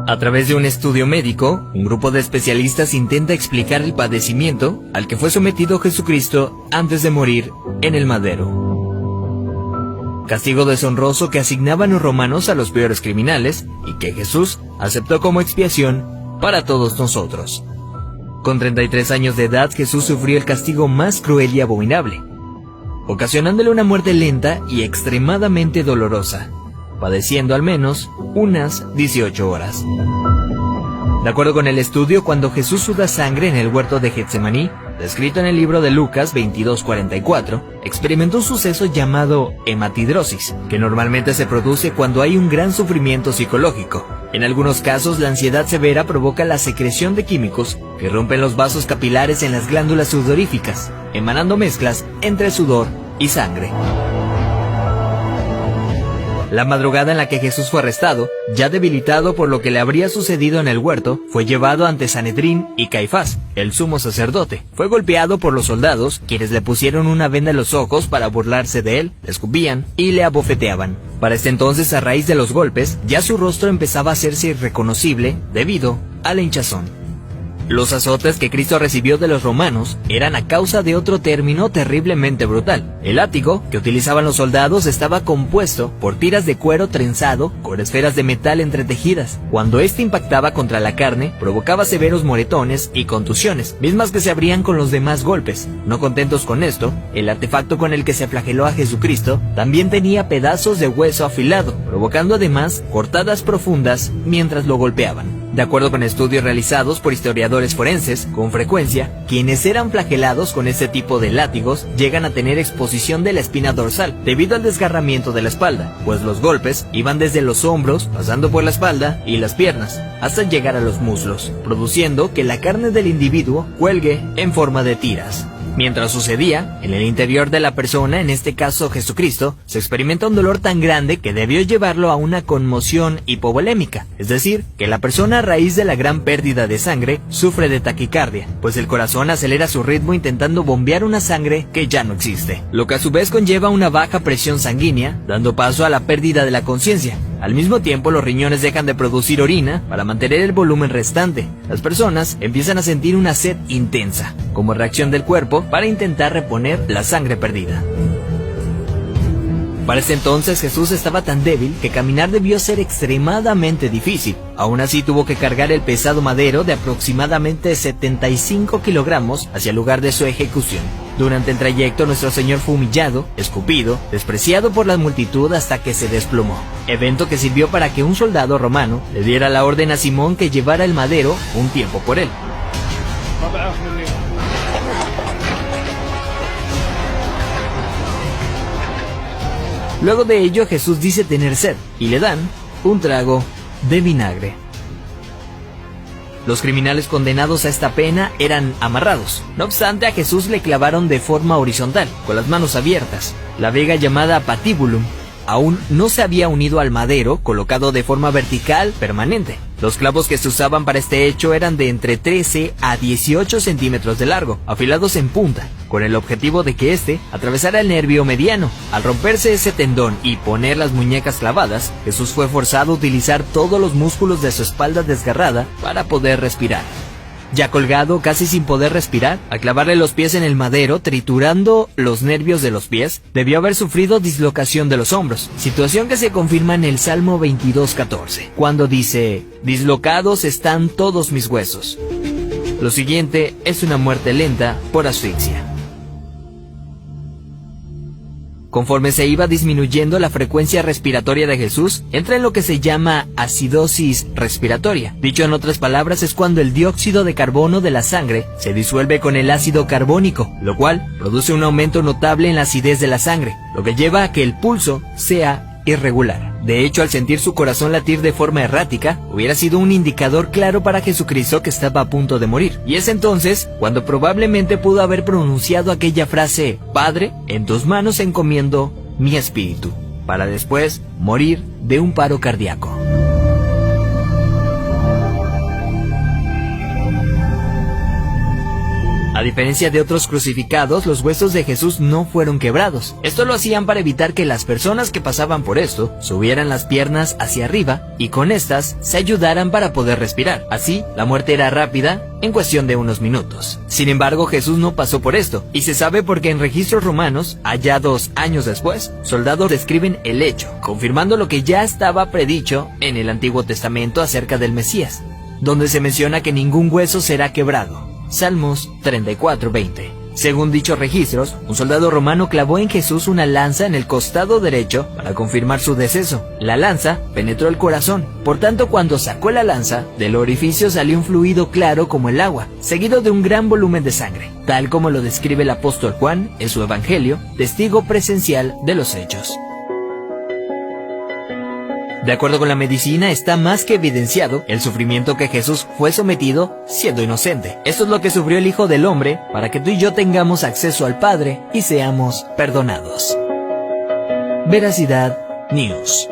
A través de un estudio médico, un grupo de especialistas intenta explicar el padecimiento al que fue sometido Jesucristo antes de morir en el madero. Castigo deshonroso que asignaban los romanos a los peores criminales y que Jesús aceptó como expiación para todos nosotros. Con 33 años de edad, Jesús sufrió el castigo más cruel y abominable, ocasionándole una muerte lenta y extremadamente dolorosa, padeciendo al menos unas 18 horas. De acuerdo con el estudio, cuando Jesús suda sangre en el huerto de Getsemaní, descrito en el libro de Lucas 22:44, experimentó un suceso llamado hematidrosis, que normalmente se produce cuando hay un gran sufrimiento psicológico. En algunos casos, la ansiedad severa provoca la secreción de químicos que rompen los vasos capilares en las glándulas sudoríficas, emanando mezclas entre sudor y sangre. La madrugada en la que Jesús fue arrestado, ya debilitado por lo que le habría sucedido en el huerto, fue llevado ante Sanedrín y Caifás, el sumo sacerdote. Fue golpeado por los soldados, quienes le pusieron una venda en los ojos para burlarse de él, le escupían y le abofeteaban. Para este entonces, a raíz de los golpes, ya su rostro empezaba a hacerse irreconocible debido a la hinchazón. Los azotes que Cristo recibió de los romanos eran a causa de otro término terriblemente brutal. El látigo que utilizaban los soldados estaba compuesto por tiras de cuero trenzado con esferas de metal entretejidas. Cuando éste impactaba contra la carne, provocaba severos moretones y contusiones, mismas que se abrían con los demás golpes. No contentos con esto, el artefacto con el que se flageló a Jesucristo también tenía pedazos de hueso afilado, provocando además cortadas profundas mientras lo golpeaban. De acuerdo con estudios realizados por historiadores forenses, con frecuencia, quienes eran flagelados con este tipo de látigos llegan a tener exposición de la espina dorsal debido al desgarramiento de la espalda, pues los golpes iban desde los hombros, pasando por la espalda y las piernas, hasta llegar a los muslos, produciendo que la carne del individuo cuelgue en forma de tiras. Mientras sucedía, en el interior de la persona, en este caso Jesucristo, se experimenta un dolor tan grande que debió llevarlo a una conmoción hipovolémica, es decir, que la persona a raíz de la gran pérdida de sangre sufre de taquicardia, pues el corazón acelera su ritmo intentando bombear una sangre que ya no existe, lo que a su vez conlleva una baja presión sanguínea, dando paso a la pérdida de la conciencia. Al mismo tiempo, los riñones dejan de producir orina para mantener el volumen restante. Las personas empiezan a sentir una sed intensa, como reacción del cuerpo para intentar reponer la sangre perdida. Para ese entonces Jesús estaba tan débil que caminar debió ser extremadamente difícil. Aún así tuvo que cargar el pesado madero de aproximadamente 75 kilogramos hacia el lugar de su ejecución. Durante el trayecto nuestro Señor fue humillado, escupido, despreciado por la multitud hasta que se desplomó. Evento que sirvió para que un soldado romano le diera la orden a Simón que llevara el madero un tiempo por él. Luego de ello Jesús dice tener sed y le dan un trago de vinagre. Los criminales condenados a esta pena eran amarrados. No obstante, a Jesús le clavaron de forma horizontal, con las manos abiertas. La viga llamada patibulum aún no se había unido al madero, colocado de forma vertical permanente. Los clavos que se usaban para este hecho eran de entre 13 a 18 centímetros de largo, afilados en punta, con el objetivo de que éste atravesara el nervio mediano. Al romperse ese tendón y poner las muñecas clavadas, Jesús fue forzado a utilizar todos los músculos de su espalda desgarrada para poder respirar. Ya colgado, casi sin poder respirar, al clavarle los pies en el madero, triturando los nervios de los pies, debió haber sufrido dislocación de los hombros, situación que se confirma en el Salmo 22:14, cuando dice: «Dislocados están todos mis huesos». Lo siguiente es una muerte lenta por asfixia. Conforme se iba disminuyendo la frecuencia respiratoria de Jesús, entra en lo que se llama acidosis respiratoria. Dicho en otras palabras, es cuando el dióxido de carbono de la sangre se disuelve con el ácido carbónico, lo cual produce un aumento notable en la acidez de la sangre, lo que lleva a que el pulso sea irregular. De hecho, al sentir su corazón latir de forma errática, hubiera sido un indicador claro para Jesucristo que estaba a punto de morir. Y es entonces cuando probablemente pudo haber pronunciado aquella frase: «Padre, en tus manos encomiendo mi espíritu», para después morir de un paro cardíaco. A diferencia de otros crucificados, los huesos de Jesús no fueron quebrados. Esto lo hacían para evitar que las personas que pasaban por esto subieran las piernas hacia arriba y con estas se ayudaran para poder respirar. Así, la muerte era rápida en cuestión de unos minutos. Sin embargo, Jesús no pasó por esto, y se sabe porque en registros romanos, hallados años después, soldados describen el hecho, confirmando lo que ya estaba predicho en el Antiguo Testamento acerca del Mesías, donde se menciona que ningún hueso será quebrado. Salmos 34:20. Según dichos registros, un soldado romano clavó en Jesús una lanza en el costado derecho para confirmar su deceso. La lanza penetró el corazón, por tanto cuando sacó la lanza, del orificio salió un fluido claro como el agua, seguido de un gran volumen de sangre, tal como lo describe el apóstol Juan en su Evangelio, testigo presencial de los hechos. De acuerdo con la medicina, está más que evidenciado el sufrimiento que Jesús fue sometido siendo inocente. Esto es lo que sufrió el Hijo del Hombre para que tú y yo tengamos acceso al Padre y seamos perdonados. Veracidad News.